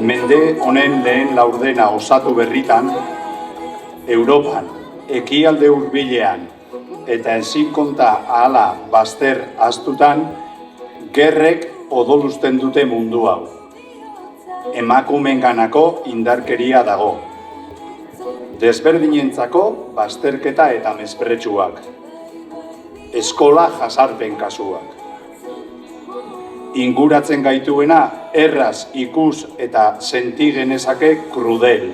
Mende honen lehen laurdena osatu berritan, Europan, ekialde hurbilean eta ezin konta ahala bazter astutan, gerrek odolusten dute mundu hau. Emakumeenganako indarkeria dago. Desberdinentzako bazterketa eta mespretsuak. Eskola jasarpen kasuak. Inguratzen gaituena erraz ikus eta senti genezake krudel,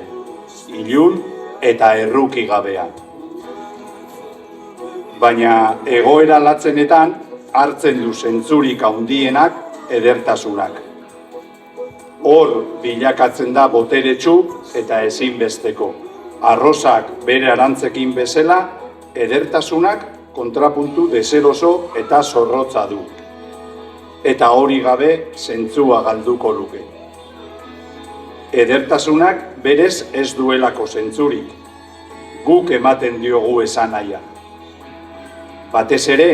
ilun eta erruki gabea. Baina egoera latzenetan hartzen du zentzurik handienak edertasunak. Hor bilakatzen da boteretsu eta ezinbesteko. Arrosak bere arantzekin bezala, edertasunak kontrapuntu deseroso eta zorrotza du. Eta hori gabe zentzua galduko luke. Edertasunak berez ez duelako zentzurik. Guk ematen diogu esanahia. Batez ere,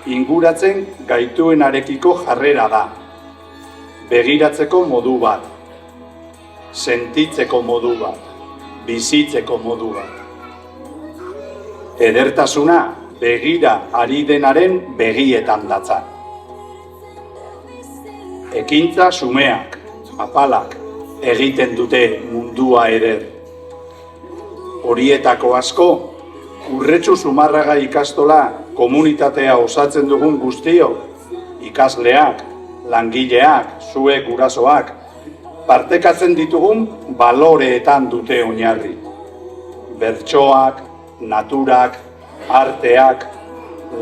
inguratzen gaituenarekiko jarrera da. Begiratzeko modu bat. Sentitzeko modu bat. Bizitzeko modu bat. Edertasuna begira ari denaren begietan datza. Ekintza xumeak, apalak, egiten dute mundua eder. Horietako asko, Urretxu Zumarraga ikastola komunitatea osatzen dugun guztio, ikasleak, langileak, zuek gurasoak, partekatzen ditugun baloreetan dute oinarri. Bertsoak, naturak, arteak,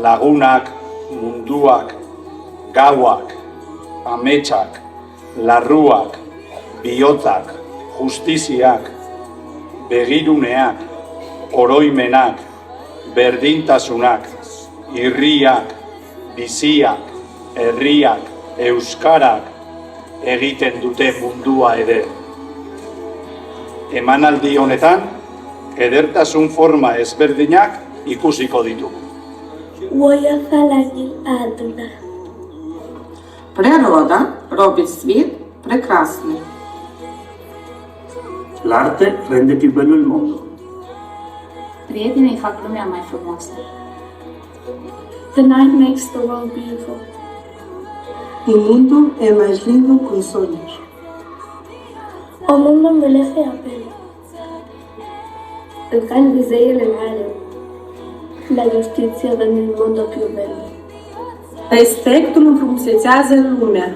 lagunak, munduak, gauak, ametsak, larruak, bihotzak, justiziak, begiruneak, oroimenak, berdintasunak, irriak, biziak, herriak, euskarak egiten dute mundua eder. Emanaldi honetan, edertasun forma ezberdinak ikusiko ditugu. Природа робить світ прекрасний. L'arte rende più bello il mondo. Prietenii fac lumea mai frumoasă. The night makes the world beautiful. O mundo é mais lindo com sonhos. O mundo embelece a pelo. القلب زي العالم. La giustizia rende il mondo più bello. Respectul înfrumusețează lumea.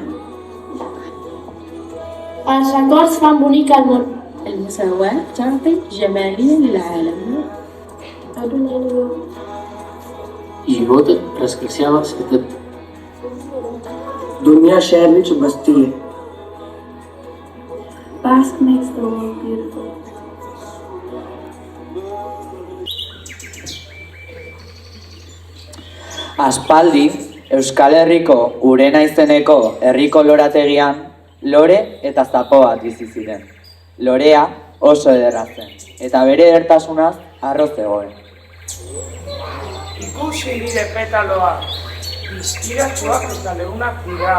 Els acords fan bonic el món. المساواة تعطي جمالية للعالم. I voten rascacciava secret. Dunia šerniču bastije. Basque makes the world beautiful. Aspaldi, Euskal Herriko Urena izeneko herriko lorategian lore eta zapo bat bizi ziren. Lorea oso ederra zen, eta bere edertasunaz harro zegoen. Ikusi nire petaloa, bizkiratsuak eta leunak dira,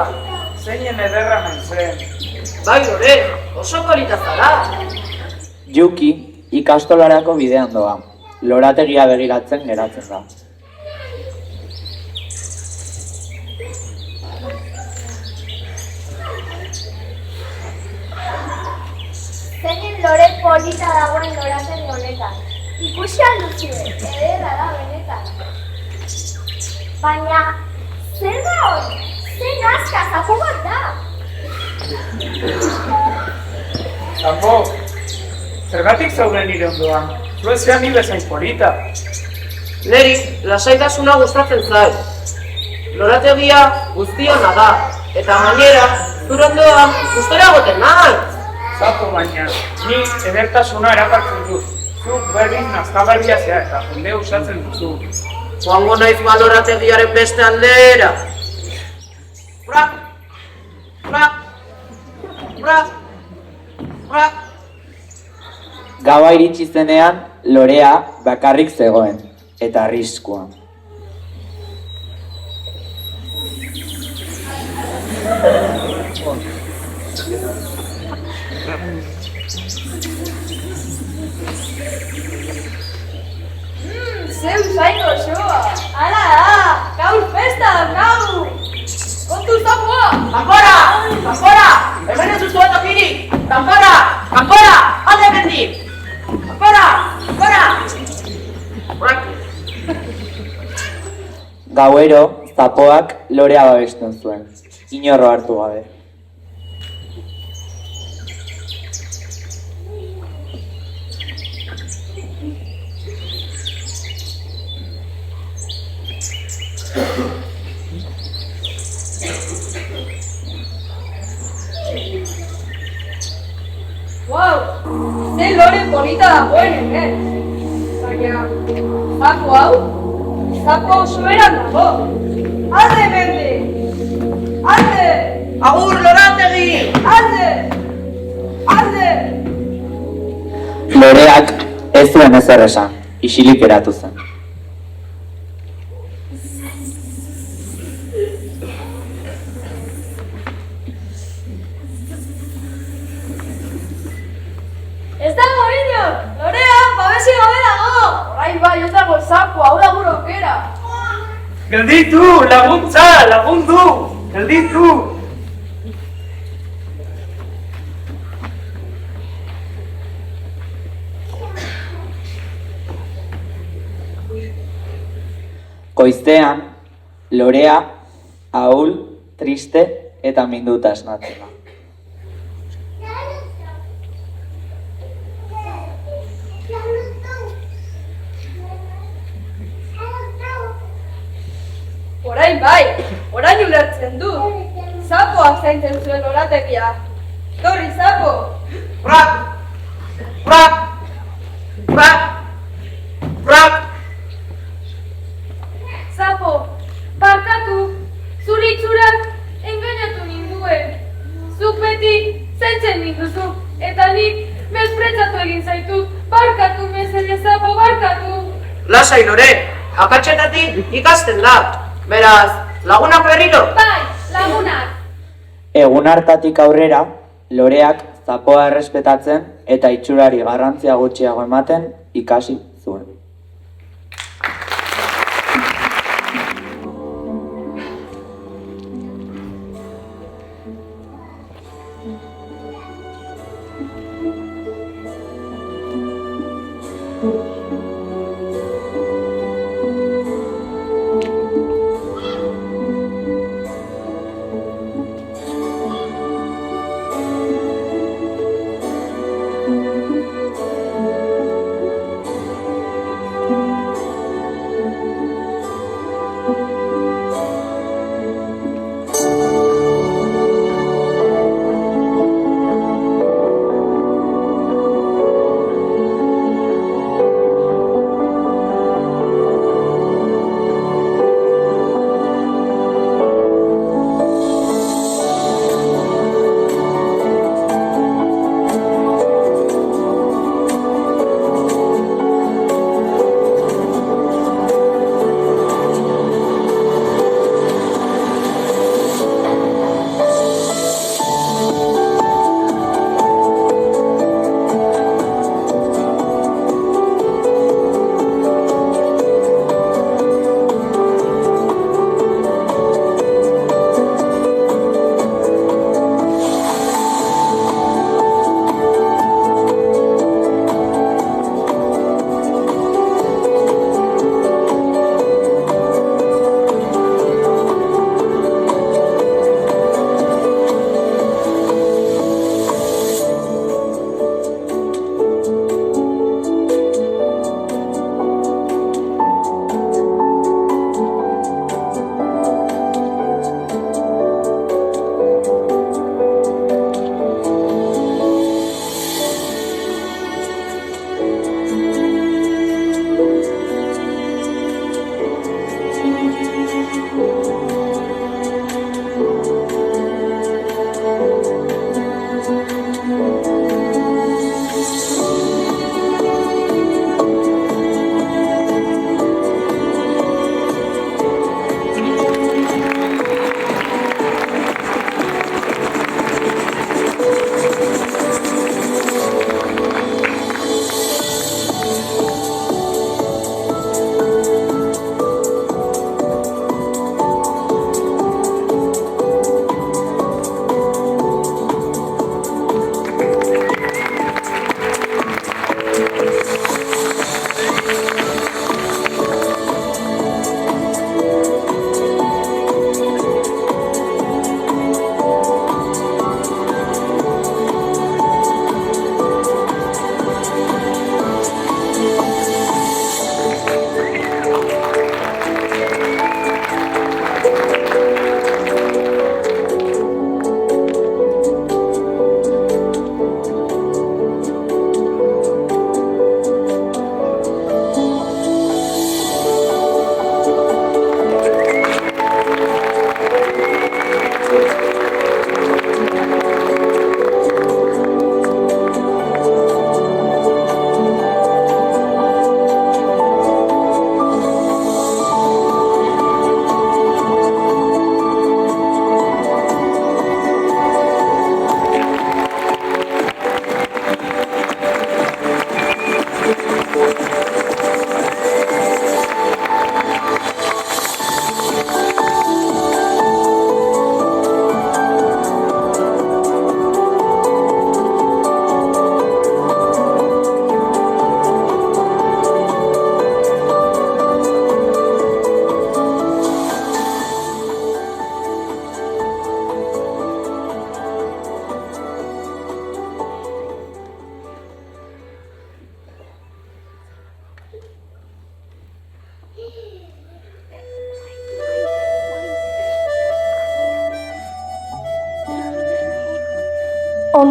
zeinen ederra naizen. Bai, Lore, oso polita zara. Juki ikastolarako bidean doa, lorategia begiratzen geratzen da. Zeinen lore polita dagoen lorategi honetan. Ikusi alduzue, ederra da benetan. Baina, zer da hori? Zer nazka, zapo bat da? Zapo, zergatik zauden nire ondoan? Zuezia ni bezain polita. Neri, lasaitasuna gustatzen zait. Lorategia guztiona da, eta gainera, zure ondoan gustora egoten nahi. Zapo baina, ni edertasuna erakartzen dut. Zuk berdin nazkagarria zea eta jende usatzen duzu. Joango naiz balorategiaren beste aldera. Brak! Brak! Brak! Brak! Gaua iritsi zenean, Lorea bakarrik zegoen, eta arriskuan. Zeu zaiko xoa! Hala da! Gaur festa, gaur! Kontu zapoa! Kanpora! Kanpora! Hemen ez duzu tokirik! Kanpora! Kanpora! Alde hemendik! Kanpora! Kanpora! Gauero, zapoak lorea babesten zuen, inorro hartu gabe. Wow! Ze lore polita dagoen hemen! Baina, zapo hau? Zapo oso eran dago! Alde hemendik! Alde! Agur lorategi! Alde! Alde! Loreak ez zuen ezer esan, isilik geratu zen. Ez dago inor! Lorea, babesi gabe dago! Orain bai, ez dago zapo, hau da gure aukera! Gelditu, laguntza, lagundu! Gelditu! Goizean, Lorea, ahul, triste eta minduta esnatzen da. Orain bai, orain ulertzen du. Zapoak zaintzen zuen lorategia. Torri, zapo! Brak! Brak! Brak! Brak! Zapo, barkatu, zure itxurak engainatu ninduen. Zuk beti zaintzen ninduzu, eta nik mespretzatu egin zaitut. Barkatu, mesede, zapo, barkatu! Lasai lore, akatsetatik ikasten da. Beraz, lagunak berriro? Bai, lagunak! Egun hartatik aurrera, Loreak zapoa errespetatzen eta itxurari garrantzia gutxiago ematen ikasi zuen.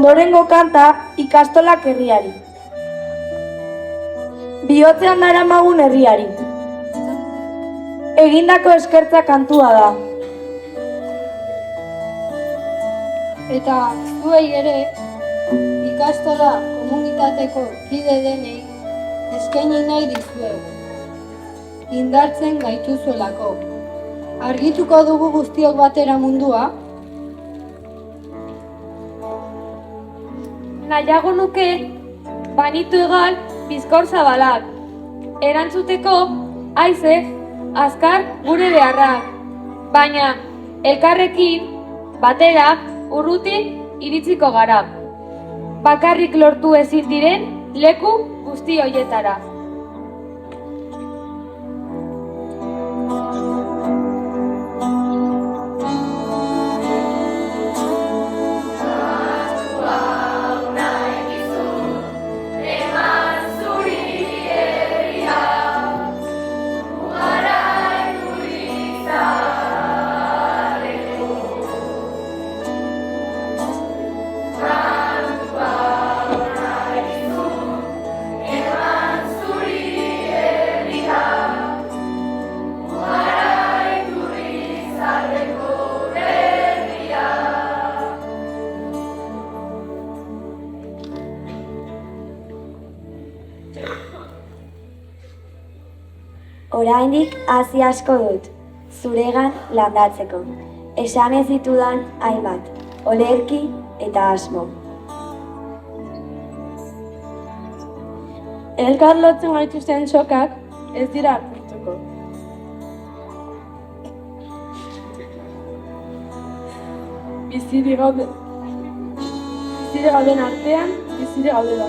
Ondorengo kanta ikastolak herriari. Bihotzean daramagun herriari. Egindako eskertza kantua da. Eta zuei ere, ikastola komunitateko kide denei eskaini nahi dizuegu. Indartzen gaituzuelako. Argituko dugu guztiok batera mundua? Nahiago nuke, banitu egal bizkor zabalak. Erantzuteko, haize, azkar gure beharrak. Baina, elkarrekin, batera, urruti iritziko gara. Bakarrik lortu ezin diren leku guzti hoietara. Oraindik hasi asko dut, zuregan landatzeko. Esan ez ditudan hainbat, olerki eta asmo. Elkar lotzen gaituzten sokak ez dira apurtuko. Bizirik gauden artean, bizirik gaudela.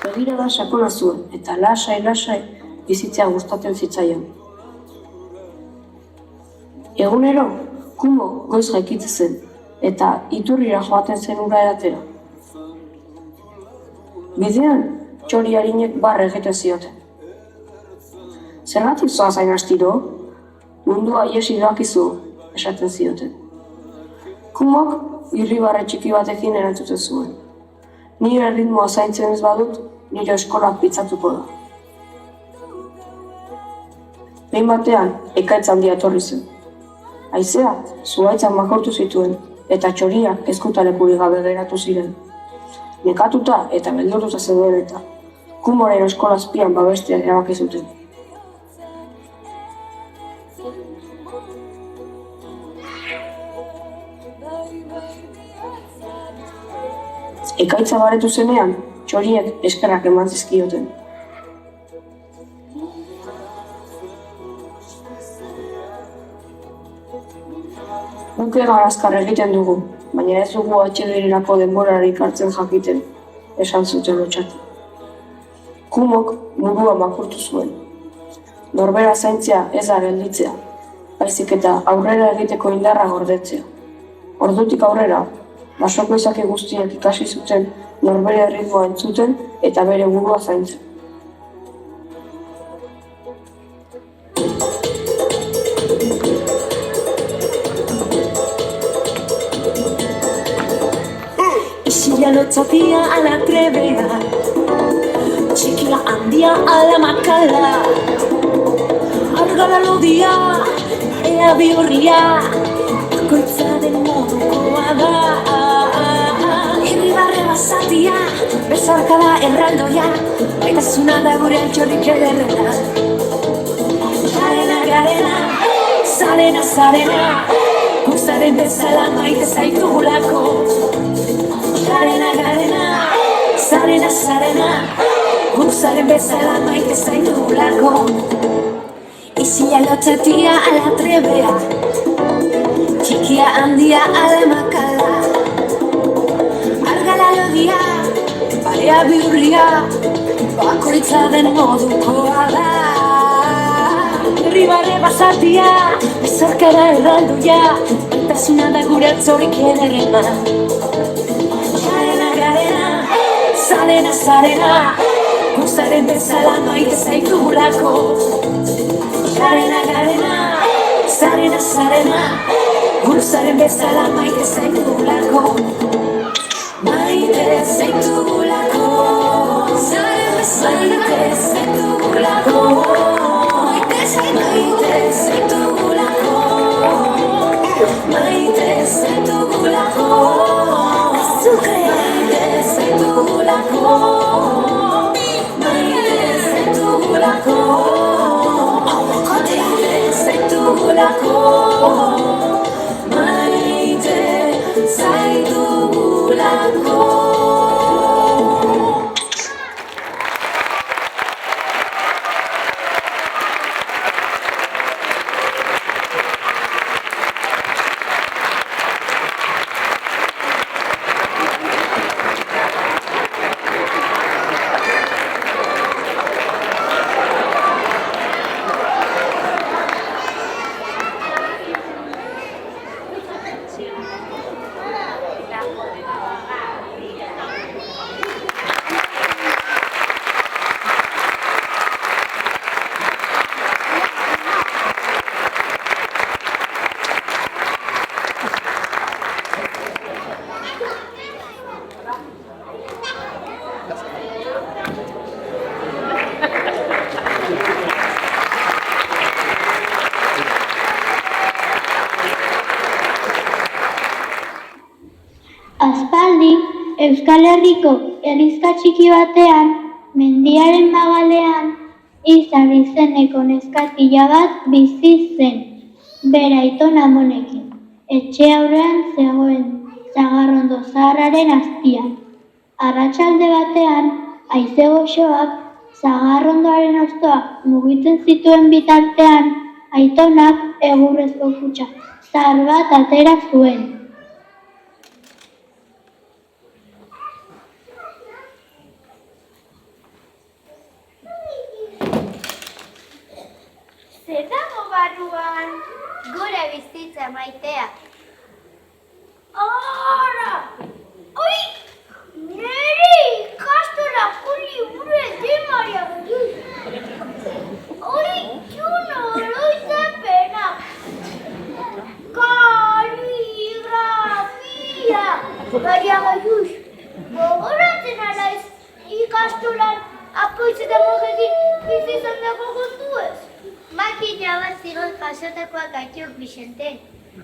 Begirada sakona zuen eta lasai bizitzea gustatzen zitzaion. Egunero, Kumo goiz jaikitzen zen eta iturrira joaten zen ura edatera. Bidean, txori harinek barre egiten zioten. Zergatik zoaz hain astiro? Mundua iesi dakizu, esaten zioten. Kumok irribarre txiki batekin erantzuten zuen. Nire ritmoa zaintzen ez badut, nire eskolak pitzatuko da. Behin batean, ekaitz handia etorri zen. Haizea, zuhaitzak makortu zituen, eta txoriak ezkutalekurik gabe geratu ziren. Nekatuta eta beldurtuta zegoen eta Kumoren eskola azpian babestea erabaki zuten. Ekaitza baretu zenean, txoriek eskerrak eman zizkioten. Guk egan azkar egiten dugu, baina ez dugu atsegirirako denborarik hartzen jakiten, esan zuten lotxatu. Kumok burua makurtu zuen. Norbera zaintzea ez da gelditzea, baizik eta aurrera egiteko indarra gordetzea. Ordutik aurrera, basoko izaki guztiek ikasi zuten norbere ritmoa entzuten eta bere burua zaintzen. Ella lo sabía a la makala. Argala lodia, ea bihurria, bakoitza den modukoa da. Irribarre basatia, besarkada erraldoia, baitasuna da gure altxorrik ederrena. Garena, garena, zarena, zarena, guztaren bezala maite zaitugulako. Garena, garena, zarena, zarena, guztaren bezala maite zaitugulako. Izia lotxatia ala trebea, txikia handia ala makala. Argala lodia, barea bihurria, bakoitza den modukoa da. Irribarre basatia, bezarkada erraldoia, baitasuna da gure altxorrik ederrena. Garena, garena, zarena, zarena, guztaren bezala maite zaitugulako. Garena, garena, zarena, zarena, guztaren bezala maite zaitugulako. Maite zaitugulako, zaren bezala maite zaitugulako. Maite zaitugulako, maite zaitugulako, azukre. Maite zaitugulako, maite zaitugulako, maite zaitugulako, maite zaitugulako. Aspaldi, Euskal Herriko herrixka txiki batean, mendiaren magalean, Izar izeneko neskatila bat bizi zen, bere aiton amonekin, etxe aurrean zegoen sagarrondo zaharraren azpian. Arratsalde batean, haize goxoak sagarrondoaren hostoak mugitzen zituen bitartean, aitonak egurrezko kutxa zahar bat atera zuen. Zer dago barruan? Gure bizitza maitea. Ara! Oi! Nere ikastolako liburuekin Maria Jesús. Oi, txuno oroitzapena. Kaligrafia. Maria Jesús, gogoratzen alaiz ikastolan apoitz eta mojekin bizi izan dago kontuez. Makina bat zigoz jasotakoak gaituk Bixenten.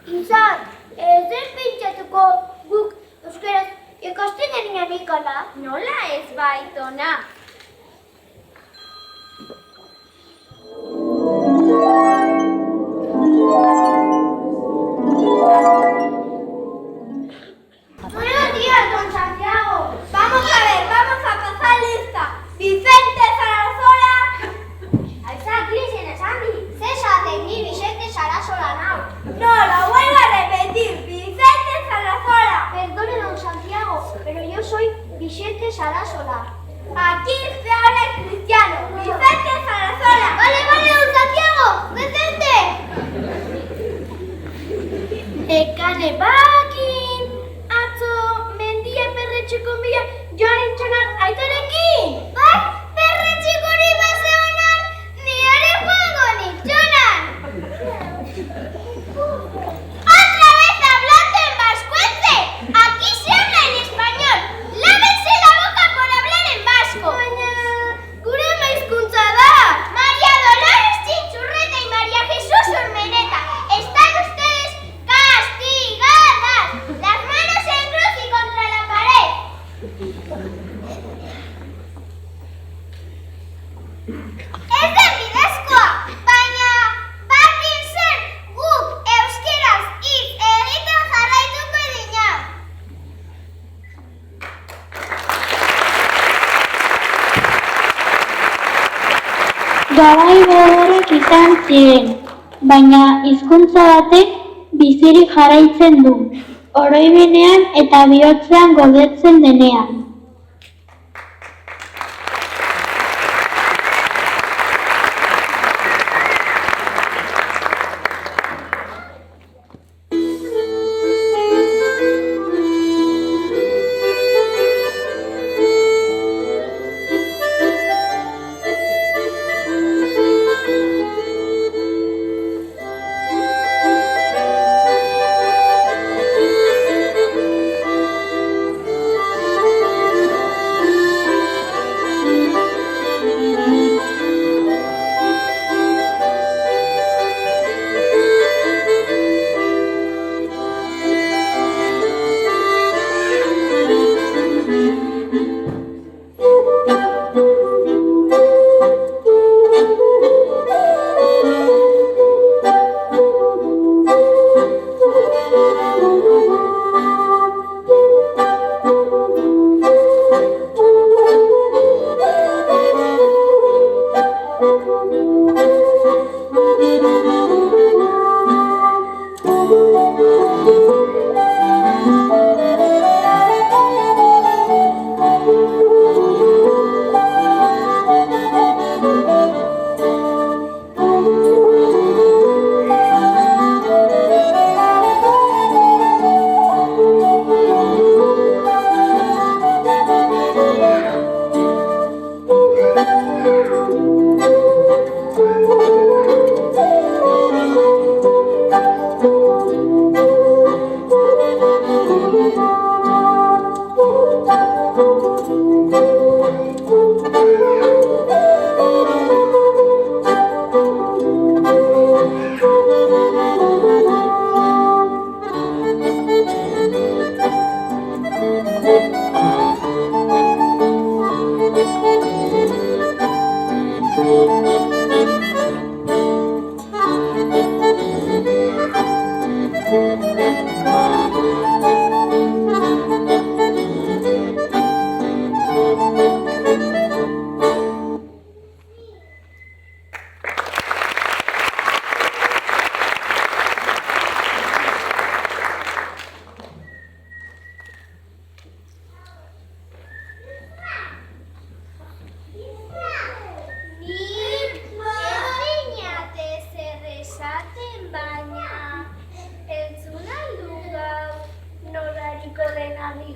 Izar, ez den pentsatuko guk euskaraz ikasten genian ikala? Nola ez baitona? Buenos días, don Santiago. Vamos a ver, vamos a pasar lista. Vicente Sarasola. Aiza, Krisen, Sandy. Césate, ni Vicente Sarasola, no. No, lo vuelvo a repetir. Vicente Sarasola. Perdone, don Santiago, pero yo soy Vicente Sarasola. Aquí se habla cristiano. Vicente Sarasola. Vale, vale, don Santiago. Vicente. Ekane bakin. Atzo, mendia perretxeko bila joan entxonan aitorekin. Bai, perretxeko hori bazegonan, ni ere juego nintxonan. ¡Otra vez hablando en vascuence! Aquí se habla en español. Lávense la boca por hablar en vasco. Baina, gure maizkuntza da. Ez da bidezkoa, baina bakin zen guk euskeraz hitz egiten jarraituko dina. Garai gogorrak izan ziren, baina hizkuntza batek bizirik jarraitzen du, oroimenean eta bihotzean gordetzen denean.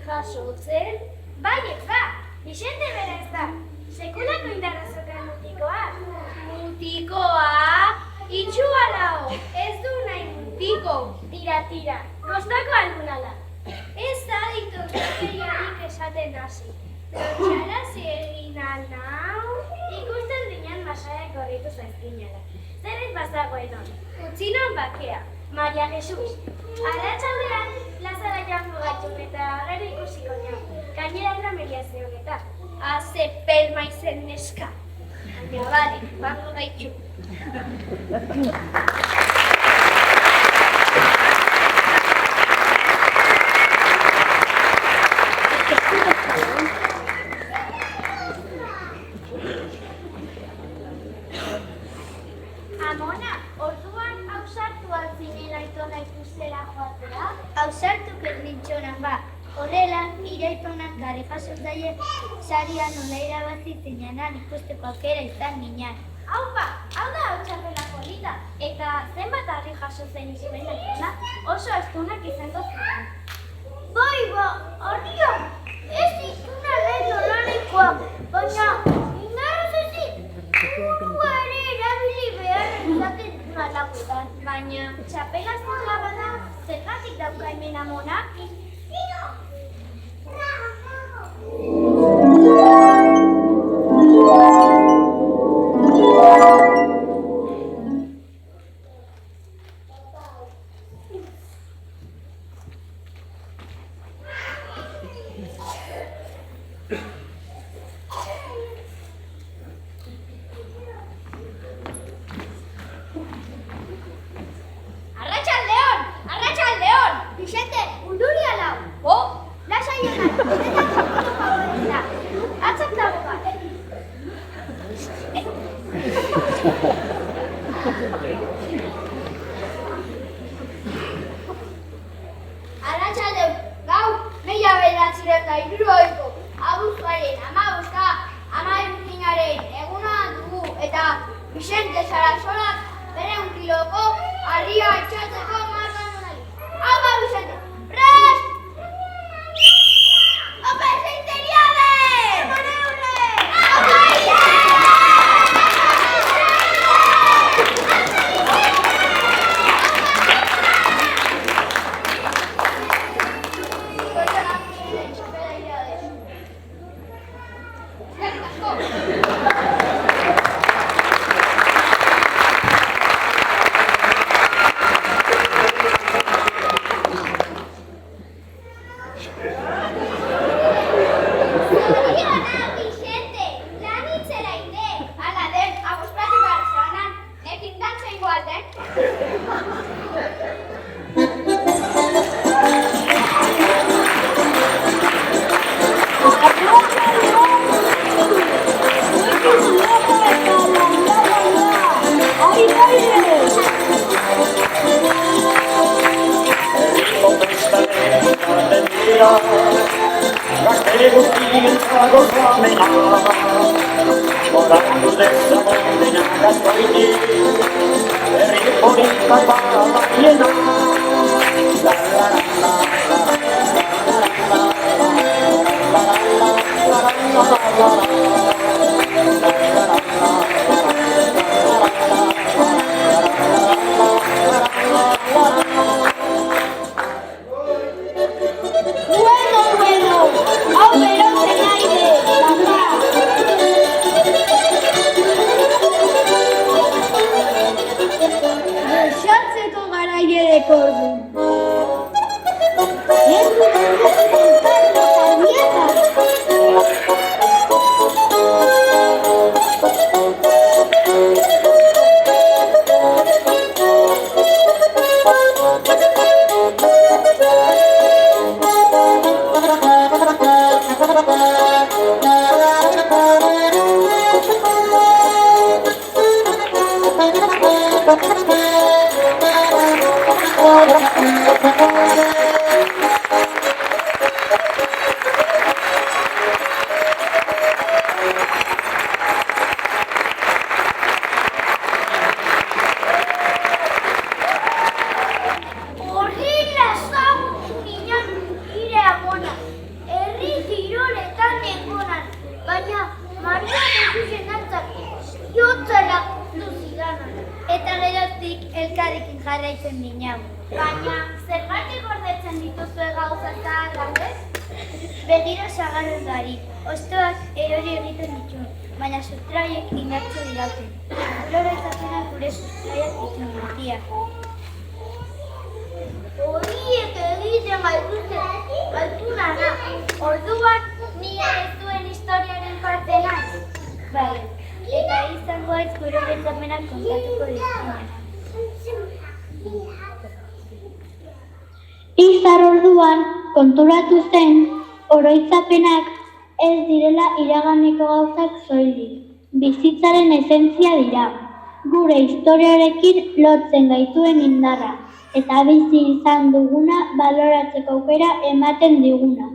Jasotzen? Baiet ba, Vicente bera ez da. Sekulako indarra zokan mutikoa. Mutikoa? Itxua lao, ez du nahi mutiko. Tira, goztako albunala. Ez da ditorkeriarik esaten hasi. Lotxara zegin anau, ikusten dinan masaiak horritu zaizkinala. Zer ez bazagoen hon, utzinon bakea, Maria Jesus. Arratxaldean, plazara jango gaitxun eta gero ikusiko nian. Gainera erra mediazioan eta. Haze pelma izen neska. Baina bale, bango gaitxu. Amona, orduan hausartu altzinen aitona ikustera joatea? Hausartu permintxonan ba. Horrela, nire aitonak gare jaso zaie saria nola irabazi zinenan ikusteko aukera izan ginen. Haupa, hau da hautxapela polita. Eta zenbat harri jaso zen izuen aitona, oso astunak izango ziren. Bai, ardia, ez izuna lehen nolanekoa, baina indarroz ezik, burua ere erabili behar izaten malakoetan. Baina, txapela zurla bada, zergatik dauka hemen amonak? Yeah. Arratsalde, gaur, 1972ko abuztuaren 15 eguna dugu eta Vicente Sarasolak bere 1 kiloko harria altxatzeko marran nahi. Hau da, Vicente! Prest! Ope, zinteriade! Izar orduan konturatu zen oroitzapenak ez direla iraganeko gauzak soilik, bizitzaren esentzia dira, gure historiarekin lotzen gaituen indarra, eta bizi izan duguna baloratzeko aukera ematen diguna.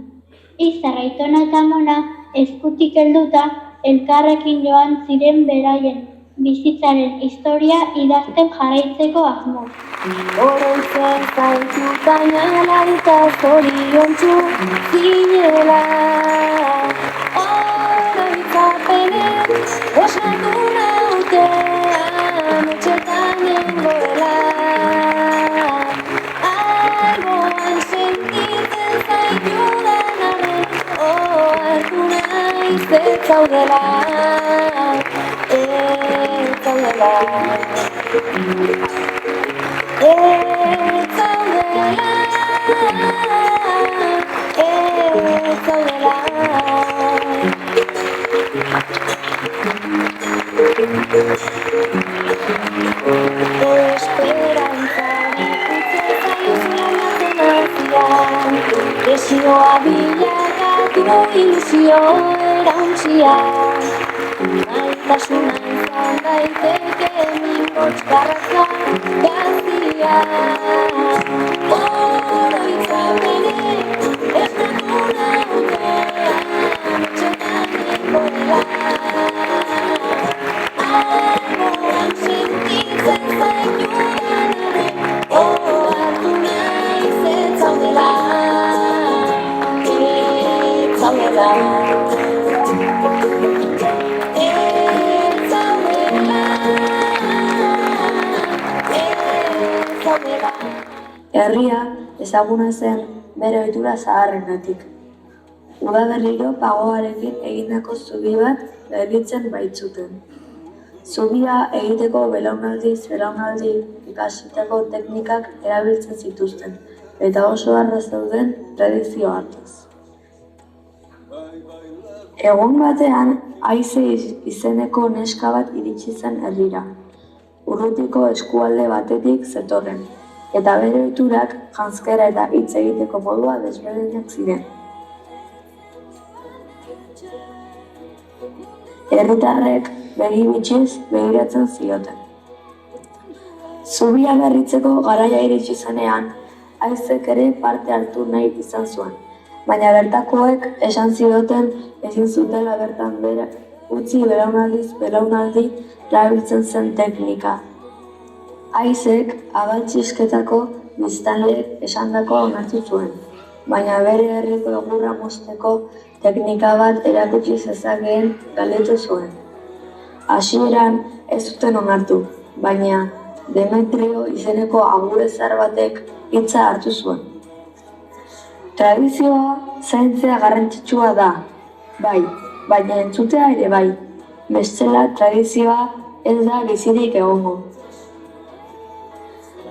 Izar, Aitona eta Amona eskutik helduta elkarrekin joan ziren beraien bizitzaren historia idazten jarraitzeko asmoz. Oroitzen zaitu baina eta zoriontsu zinela. Oroitzapenek esnatu nautean etxetan nengoela. Alboan sentitzen zaitudan arren ohartu naiz ez zaudela. Desioa bilakatu ilusio erauntzia, maitasuna izan daiteke Hots garratza gaztia oroitza bere ez duguna utea txotan ingoela alboan sentitzen zaitudan ohartu naiz ez zaudela ez zaudela Herria ezaguna zen bere ohitura zaharrengatik. Udaberriro pagoarekin egindako zubi bat gelditzen baitzuten. Zubia egiteko belaunaldi ikasitako teknikak erabiltzen zituzten, eta oso arra zeuden tradizio hartuz. Egun batean, Aize izeneko neska bat iritsi zen herrira. Urrutiko eskualde batetik zetorren, eta bere ohiturak janzkera eta hitz egiteko modua desberdinak ziren. Herritarrek begi bitxiz begiratzen zioten. Zubia berritzeko garaia iritsi zenean, Aizek ere parte hartu nahi izan zuen, baina bertakoek esan zioten ezin zutela bertan bera utzi belaunaldi erabiltzen zen teknika. Aizek abaltxisketako biztanleek esandako onartu zuen, baina bere herriko egurra mozteko teknika bat erakutsi zezakeen galdetu zuen. Hasieran ez zuten onartu, baina Demetrio izeneko agurezar batek hitza hartu zuen. Tradizioa zaintzea garrantzitsua da, bai, baina entzutea ere bai. Bestela tradizioa ez da bizirik egongo.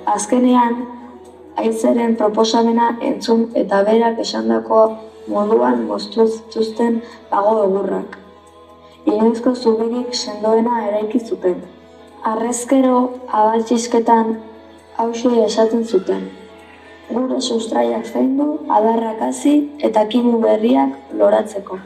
Azkenean, Aizeren proposamena entzun eta berak esandako moduan moztu zituzten pago egurrak. Inoizko zubirik sendoena eraiki zuten. Harrezkero abaltxisketan hauxe esaten zuten. Gure sustraiak zaindu, adarrak hasi eta kimu berriak loratzeko.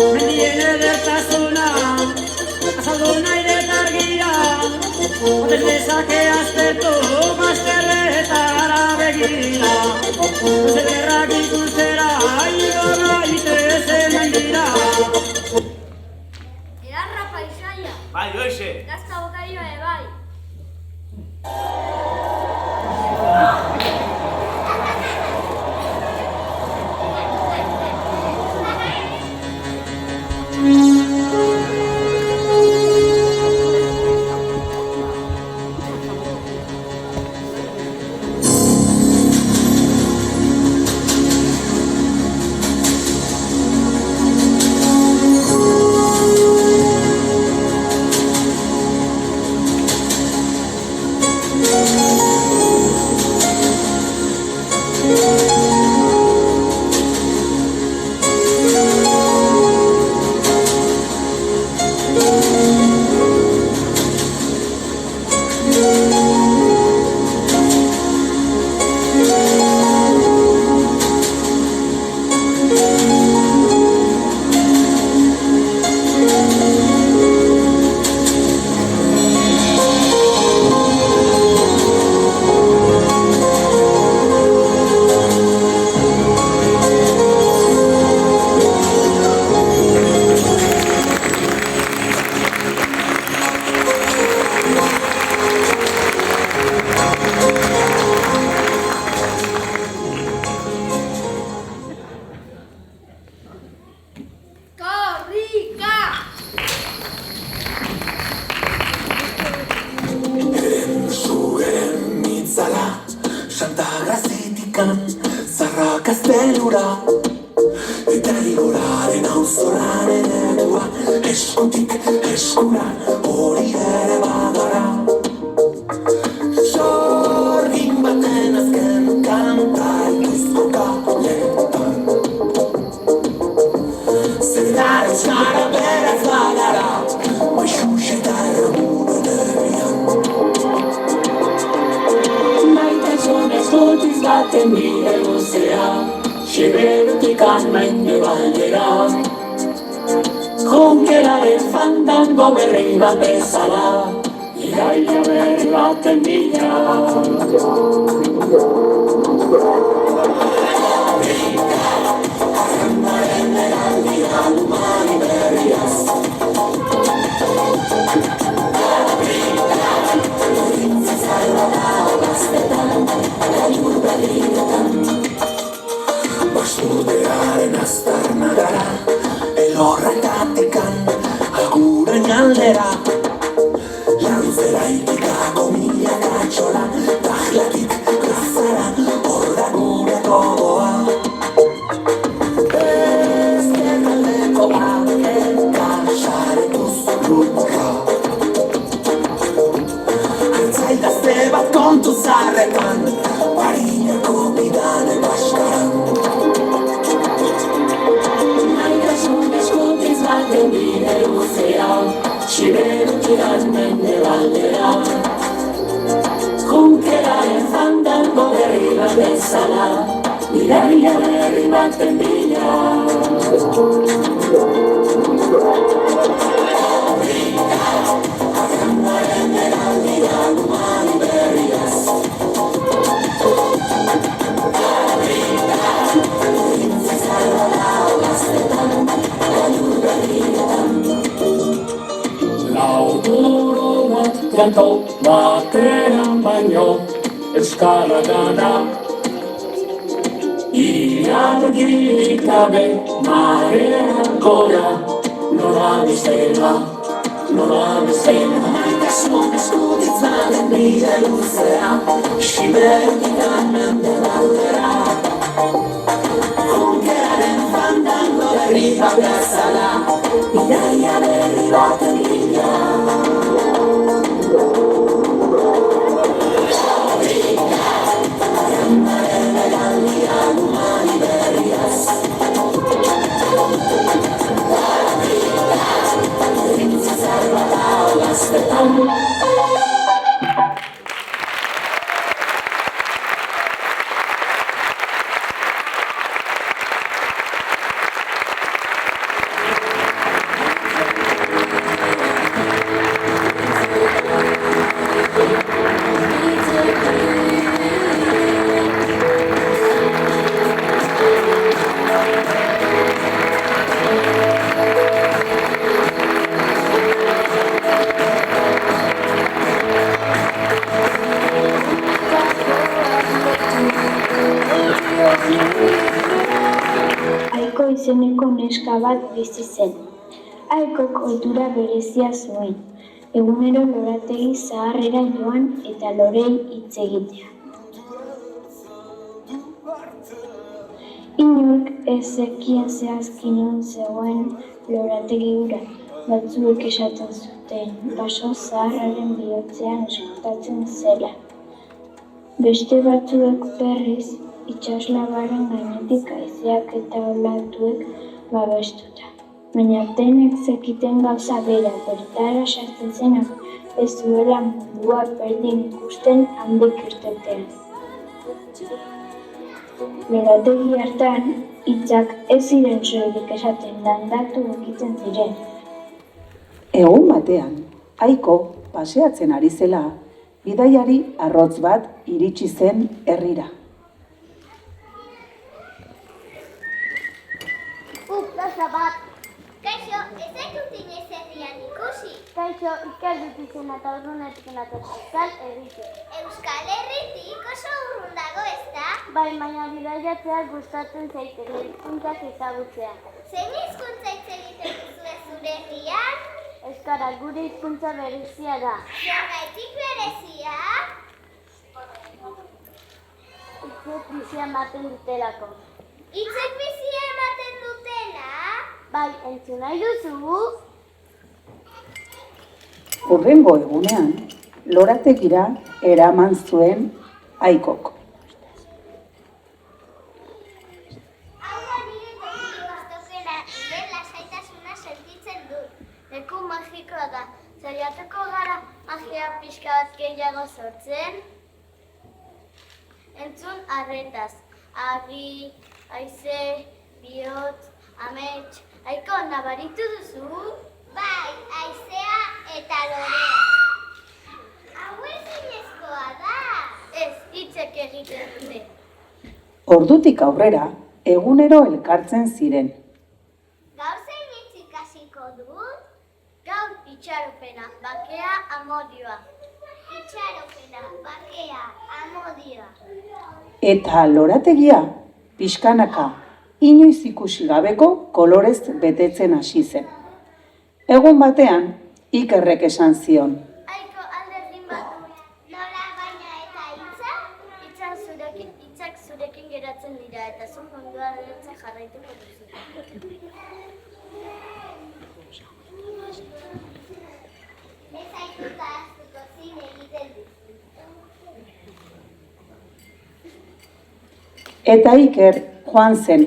Mendien edertasuna, azaldu nahi dut argia, hotel dezake aztertu bazterretara begira, zerrak ikustera igorra itezen mendira. Edarra paisaia. Bai, hoxe. Gazta bokaioa bai. Santa Grazitikan, zarra gaztelura, eta igoraren auzolan eredua, eskutik eskura, hori ere badara. Sorgin baten azken kanta ikuzko kaletan, zer euskara beraz bagara, maixus eta ermunen herrian. Eskutik baten bide luzea, Siberutik mende baldera. Junkeraren fandango berri bat bezala, iraila berri baten bila. Arrandaren eraldia lumani berriaz. Bastudearen aztarna gara, elorretatekan, alguren aldera. Lanzera ikitako milaka atxola, tahlatik plazara, hor da gure gogoa. Ezkerraldeko baten kasaretuz lutka. Antzaidazte bat kontu zarretan, Marinako bidane baskaran. Eskutik baten bide luzea, Siberutik mende baldera. Junkeraren fandango berri bat bezala, iraila berri baten bila. Arrandaren eraldia lumani berriaz. Lauduro bat kanto batean baino euskara gana. Iargirik gabe marean gora, nora bezala. Maitasun eskutitz baten bide luzea, Siberutik mende baldera. Junkeraren fandango berri bat bezala, iraila berri baten bila. Arrandaren eraldia lumani Aiko izeneko neska bat bizi zen. Aikok ohitura berezia zuen, egunero lorategi zaharrera joan eta lorei hitz egitea. Inork ez zekien zehazki non zegoen lorategi hura, batzuek esaten zuten baso zaharraren bihotzean eskutatzen zela. Beste batzuek berriz itsaslabaren gainetik haizeak eta olatuek babestuta. Baina denek zekiten gauza bera, bertara sartzen zenak ez zuela mundua berdin ikusten handik irtetean. Lorategi hartan, hitzak ez ziren soilik esaten, landatu egiten ziren. Egun batean, Aiko paseatzen ari zela, bidaiari arrotz bat iritsi zen herrira. Gauza bat. Kaixo, ez zaitut inoiz herrian ikusi. Kaixo, ikas dut izena eta urrunetik Euskal Herritik. Euskal Herritik oso urrun dago, ezta? Bai, baina bidaiatzea gustatzen zaite, hizkuntzak ezagutzea. Zein hizkuntza hitz egiten duzue zure herrian? Euskara, gure hizkuntza berezia da. Zergatik berezia? Hitzek bizia ematen dutelako. Hitzek bizia ematen dutela? Bai, entzun nahi duzu? Hurrengo egunean, lorategira eraman zuen Aikok. Hau da nire toki gustokena, nire lasaitasuna sentitzen dut. Leku magikoa da, saiatuko gara magia pixka bat gehiago sortzen? Entzun arretaz, argi, haize, bihotz, amets. Aiko, nabaritu duzu? Bai, haizea eta lorea. Hau ezinezkoa da? Ez, hitzek egiten dute. Ordutik aurrera, egunero elkartzen ziren. Gaur zein hitz ikasiko dut? Gaur itxaropena, bakea, amodioa. Itxaropena, bakea, amodioa. Eta lorategia, pixkanaka, inoiz ikusi gabeko kolorez betetzen hasi zen. Egun batean, Ikerrek esan zion. Aiko, alderdin bat du. Nola baina eta hitza? Hitzak zurekin geratzen dira eta zu mundua beretzen jarraituko duzu. Ez aituta astuko zin egiten duzu. Eta Iker joan zen,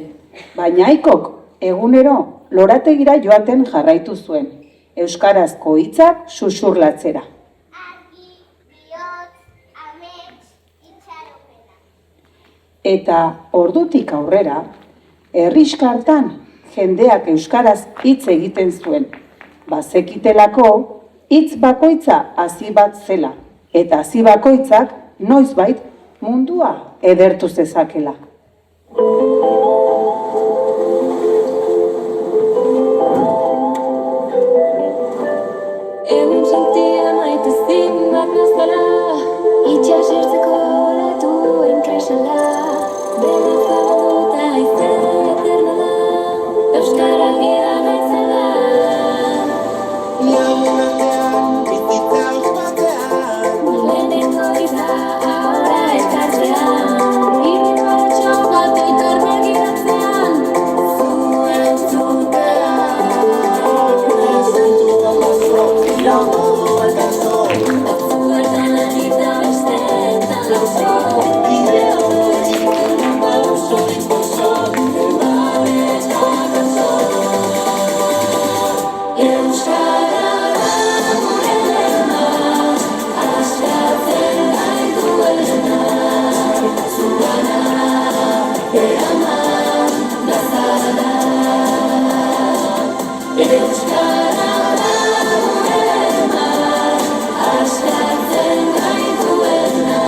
baina Aikok egunero lorategira joaten jarraitu zuen, euskarazko hitzak xuxurlatzera. Argi, bihotz, amets, itxaropena. Eta ordutik aurrera, herrixka hartan jendeak euskaraz hitz egiten zuen. Bazekitelako hitz bakoitza hazi bat zela, eta hazi bakoitzak noizbait mundua edertu zezakela. Egun sentia maite zin bat nazala, itxas ertzeko olatuen kaisala, benezaguta izan eternala, euskara gira naizela. Lagun artean, bizitza uzpatean, lehenengo iza, ahora ekartzean, irribarratxo bat elkar begiratzean, zu entzutean, ezentu amazo, irago eta zo, batzuetan egita besteetan lauzo, bide horretik egun bauzo ditpozo, emanetan gazo. Euskara da gure lehena, askatzen gaituelena, zugana, eraman gazara. Euskara da gure lehena, askatzen gaituelena,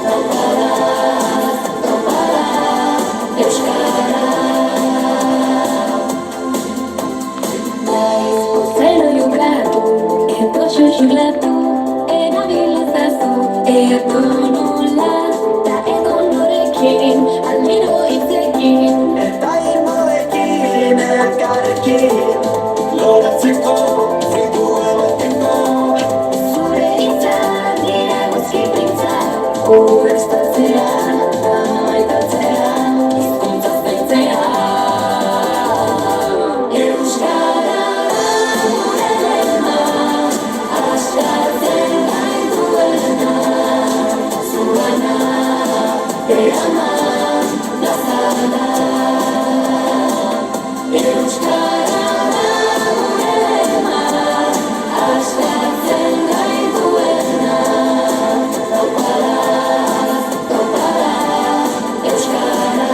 tauparaz, euskara. Zero jokatu, eto xuxurlatu, erabil ezazu, eto nola, eta edo norekin, elkarrekin loratzeko fritu emateko. Zure hitzak dira guzki printzak, urrestatzea, maitatzea, hizkuntza zaintzea. Euskara da gure lema, askatzen gaituena, zuena, eraman plazara. Euskara da gure lema, askatzen gaituena, topada, topada, euskara.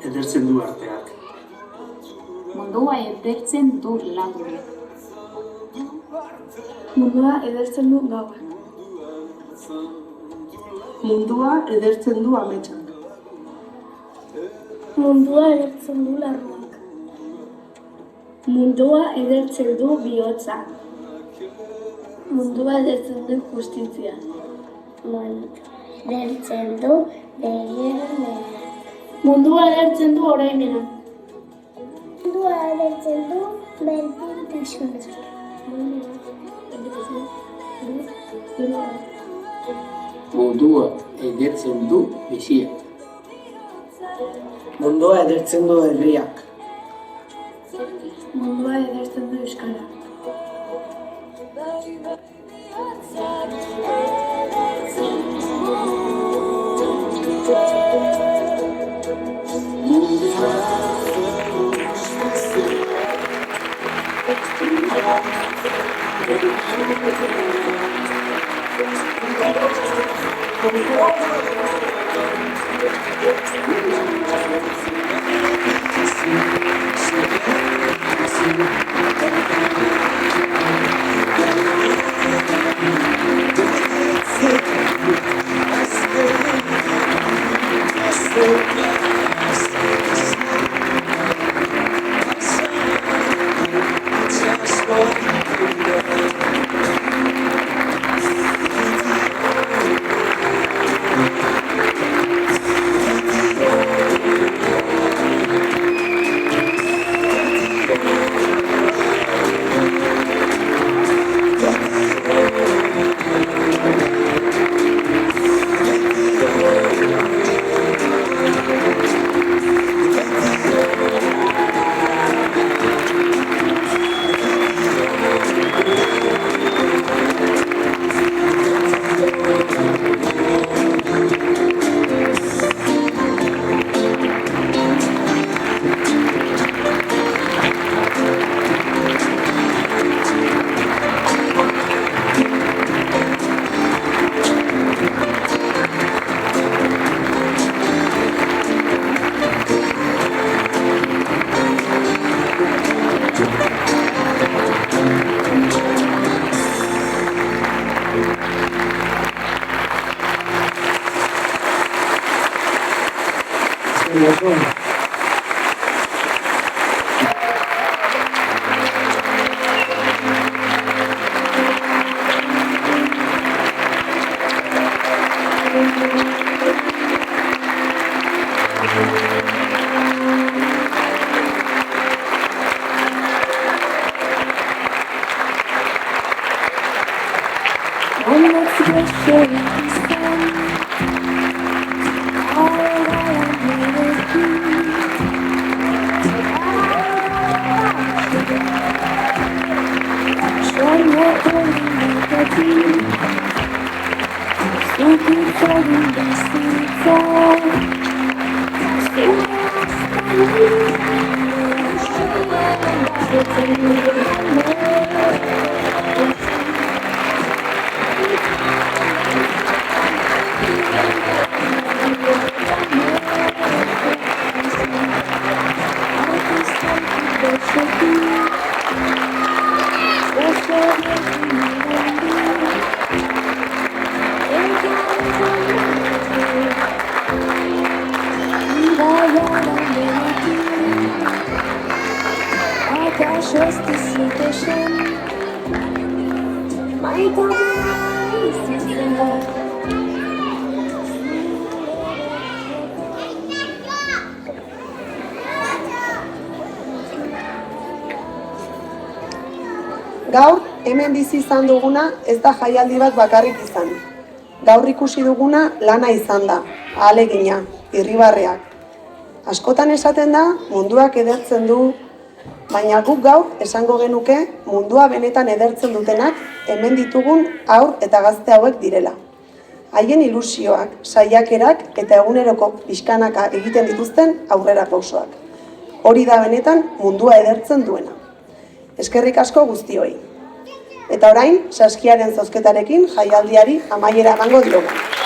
Edertzen du arteak. Mundua edertzen du lagunek. Mundua edertzen du gauak. Mundua edertzen du ametsak. Mundua edertzen du larruak. Mundua edertzen du bihotza. Mundua edertzen du justizia. Edertzen du begirunea. Mundua edertzen du oraimena. Mundua edertzen du berdintasuna. Mundua edertzen du biziak. Mundua edertzen du herriak. Mundua edertzen du euskara. Gaur, hemen bizi izan duguna ez da jaialdi bat bakarrik izan. Gaur ikusi duguna lana izan da, ahalegina, irribarreak. Askotan esaten da munduak edertzen du, baina guk gaur esango genuke mundua benetan edertzen dutenak hemen ditugun haur eta gazte hauek direla. Haien ilusioak, saiakerak eta eguneroko pixkanaka egiten dituzten aurrera pausoak. Hori da benetan mundua edertzen duena. Eskerrik asko guztioi. Eta orain, Saskiaren zozketarekin jaialdiari amaiera emango diogu.